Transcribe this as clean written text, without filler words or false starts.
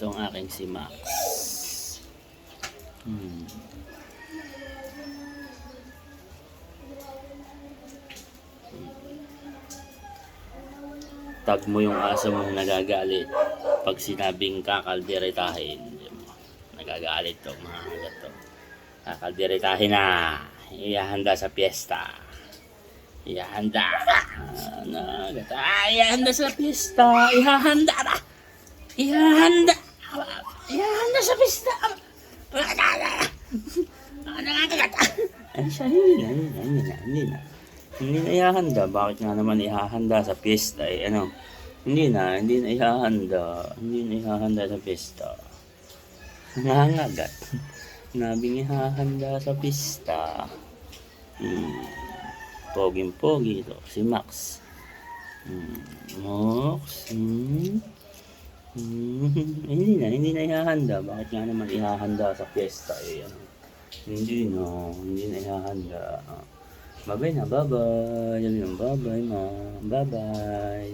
Itong aking si Max. Tag mo yung aso mong nagagalit pag sinabing kakalderetahin. Nagagalit to, mga kagat to. Kakalderetahin na. Ihahanda sa piyesta. Ihahanda. Ihahanda sa piyesta. Ihahanda na. Ihahanda. Ihahanda sa piyesta. Ay siya, hindi na. Hindi na ihahanda. Bakit nga naman ihahanda sa piyesta? Hindi na ihahanda. Hindi na ihahanda sa piyesta. Nangangagat. Nabing ihahanda sa piyesta. Poging-pogi ito. Si Max. Max. Hindi na ihahanda. Bakit nga naman ihahanda sa piyesta? Hindi na ihahanda. Bye-bye na, bye-bye. Bye-bye, ma. Bye-bye.